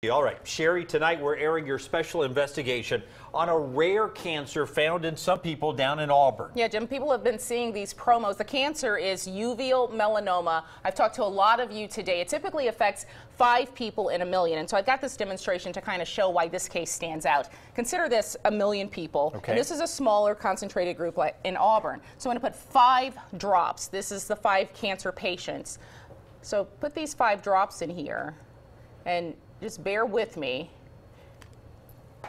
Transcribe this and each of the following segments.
All right, Sherry, tonight we're airing your special investigation on a rare cancer found in some people down in Auburn. Yeah, Jim, people have been seeing these promos. The cancer is uveal melanoma. I've talked to a lot of you today. It typically affects 5 people in a million. And so I've got this demonstration to kind of show why this case stands out. Consider this 1 million people. Okay. And this is a smaller concentrated group like in Auburn. So I'm going to put 5 drops. This is the 5 cancer patients. So put these 5 drops in here and just bear with me.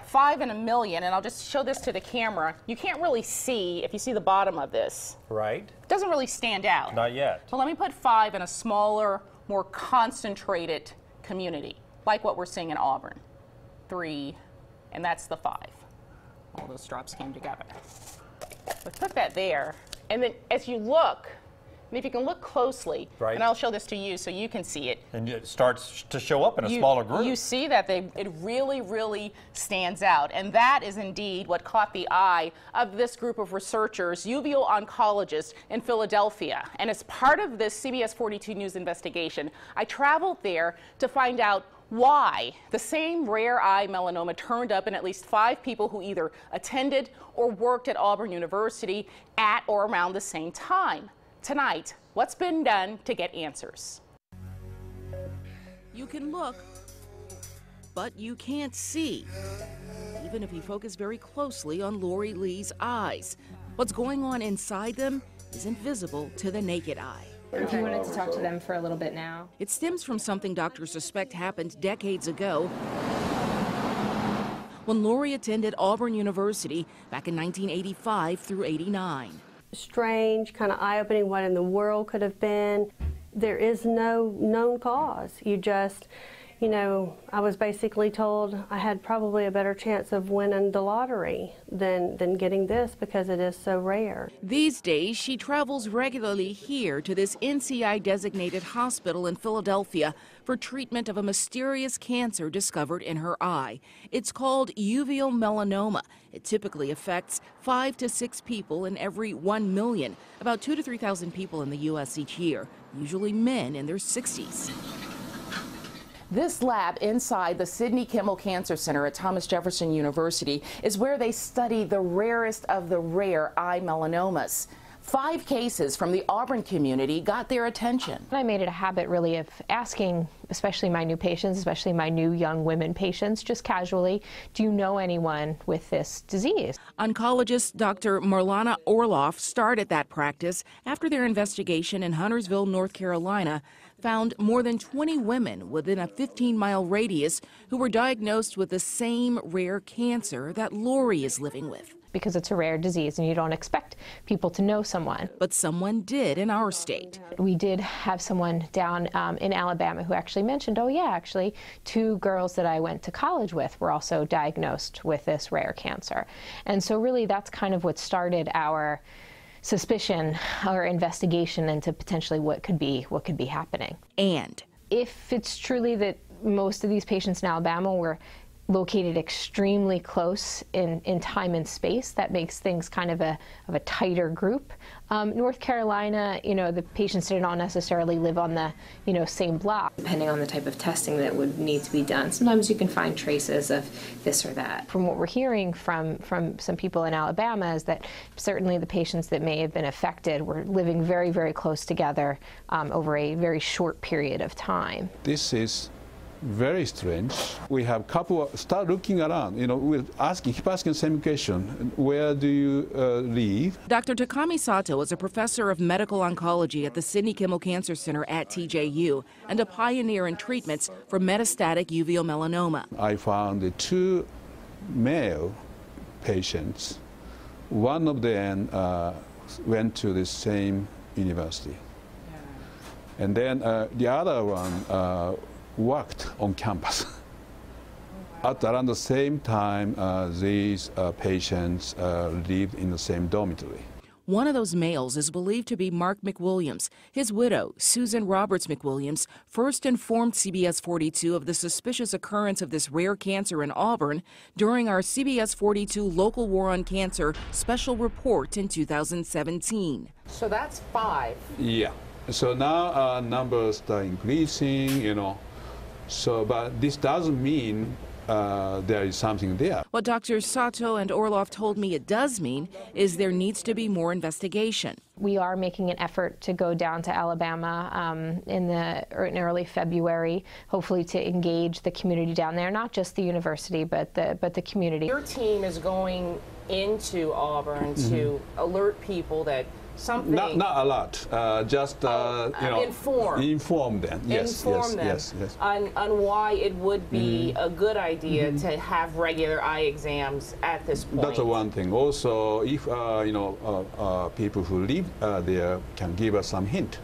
5 in a million, and I'll just show this to the camera. You can't really see if you see the bottom of this. Right. It doesn't really stand out. Not yet. So let me put 5 in a smaller, more concentrated community, like what we're seeing in Auburn. 3, and that's the 5. All those drops came together. Let's put that there, and then as you look, and if you can look closely, right, and I'll show this to you so you can see it. And it starts to show up in a smaller group. You see that it really, really stands out. And that is indeed what caught the eye of this group of researchers, uveal oncologists in Philadelphia. And as part of this CBS 42 News investigation, I traveled there to find out why the same rare eye melanoma turned up in at least 5 people who either attended or worked at Auburn University at or around the same time. Tonight, what's been done to get answers? You can look, but you can't see, even if you focus very closely on Lori Lee's eyes. What's going on inside them isn't visible to the naked eye. If you wanted to talk to them for a little bit now. It stems from something doctors suspect happened decades ago when Lori attended Auburn University back in 1985 through 89. Strange, kind of eye-opening, what in the world could have been. There is no known cause. You just, I was basically told I had probably a better chance of winning the lottery than getting this because it is so rare. These days, she travels regularly here to this NCI-designated hospital in Philadelphia for treatment of a mysterious cancer discovered in her eye. It's called uveal melanoma. It typically affects 5 to 6 people in every 1 million, about 2,000 to 3,000 people in the U.S. each year, usually men in their 60s. This lab inside the Sidney Kimmel Cancer Center at Thomas Jefferson University is where they study the rarest of the rare eye melanomas. 5 cases from the Auburn community got their attention. I made it a habit really of asking, especially my new patients, especially my new young women patients, just casually, do you know anyone with this disease? Oncologist Dr. Marlana Orloff started that practice after their investigation in Huntersville, North Carolina, found more than 20 women within a 15-mile radius who were diagnosed with the same rare cancer that Lori is living with. Because it's a rare disease and you don't expect people to know someone. But someone did in our state. We did have someone down in Alabama who actually mentioned, oh yeah, actually 2 girls that I went to college with were also diagnosed with this rare cancer. And so really that's kind of what started our suspicion or investigation into potentially what could be happening. And if it's truly that most of these patients in Alabama were located extremely close in time and space, that makes things kind of a tighter group. North Carolina, the patients did not necessarily live on the same block. Depending on the type of testing that would need to be done, sometimes you can find traces of this or that. From what we're hearing from some people in Alabama is that certainly the patients that may have been affected were living very, very close together over a very short period of time. This is very strange. We have start looking around, we're keep asking the same question, where do you live? Dr. Takami Sato is a professor of medical oncology at the Sidney Kimmel Cancer Center at TJU and a pioneer in treatments for metastatic uveal melanoma. I found 2 male patients. One of them went to the same university. And then the other one worked on campus. At around the same time, these patients lived in the same dormitory. One of those males is believed to be Mark McWilliams. His widow, Susan Roberts McWilliams, first informed CBS 42 of the suspicious occurrence of this rare cancer in Auburn during our CBS 42 Local War on Cancer special report in 2017. So that's 5. Yeah. So now numbers are increasing, So, but this doesn't mean there is something there. What Drs. Sato and Orloff told me it does mean is there needs to be more investigation. We are making an effort to go down to Alabama in early February, hopefully to engage the community down there, not just the university, but the community. Your team is going into Auburn to alert people that something. Not a lot. Just inform them. Yes, inform them yes. on why it would be a good idea to have regular eye exams at this point. That's one thing. Also, if people who live there can give us some hint.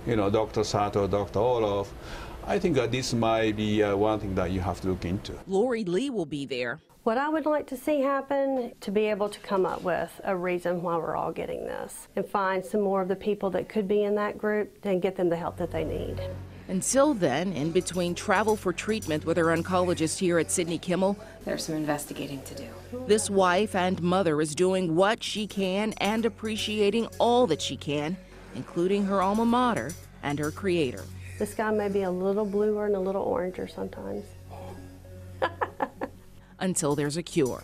Dr. Sato, Dr. Orloff. I think this might be one thing that you have to look into. Lori Lee will be there. What I would like to see happen, to be able to come up with a reason why we're all getting this and find some more of the people that could be in that group and get them the help that they need. Until then, in between travel for treatment with her oncologist here at Sidney Kimmel, There's some investigating to do. this wife and mother is doing what she can and appreciating all that she can, including her alma mater and her creator. The sky may be a little bluer and a little oranger sometimes. Until there's a cure.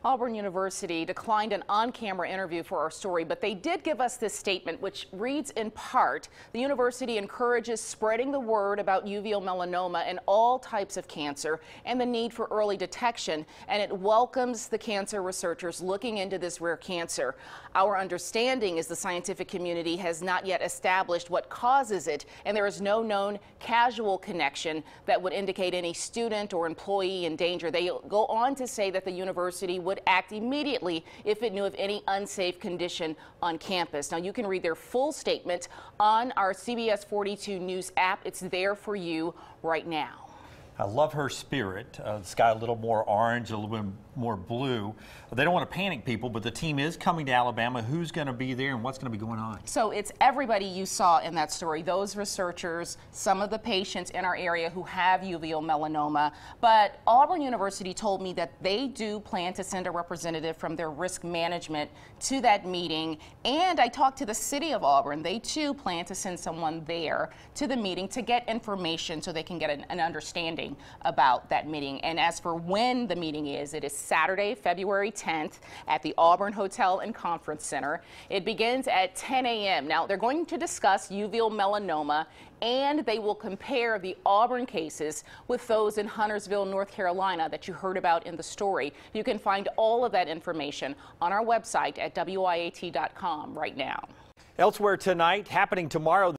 Auburn University declined an on-camera interview for our story, but they did give us this statement, which reads in part, the university encourages spreading the word about uveal melanoma and all types of cancer and the need for early detection, and it welcomes the cancer researchers looking into this rare cancer. Our understanding is the scientific community has not yet established what causes it, and there is no known causal connection that would indicate any student or employee in danger. They go on to say that the university would act immediately if it knew of any unsafe condition on campus. Now, you can read their full statement on our CBS 42 News app. It's there for you right now. I love her spirit. The sky a little more orange, a little bit more blue. They don't want to panic people, but the team is coming to Alabama. Who's going to be there and what's going to be going on? So it's everybody you saw in that story, those researchers, some of the patients in our area who have uveal melanoma. But Auburn University told me that they do plan to send a representative from their risk management to that meeting. And I talked to the city of Auburn. They too plan to send someone there to the meeting to get information so they can get an understanding about that meeting. And as for when the meeting is, it is Saturday, February 10th at the Auburn Hotel and Conference Center. It begins at 10 a.m. Now, they're going to discuss uveal melanoma, and they will compare the Auburn cases with those in Huntersville, North Carolina that you heard about in the story. You can find all of that information on our website at WIAT.com right now. Elsewhere tonight, happening tomorrow.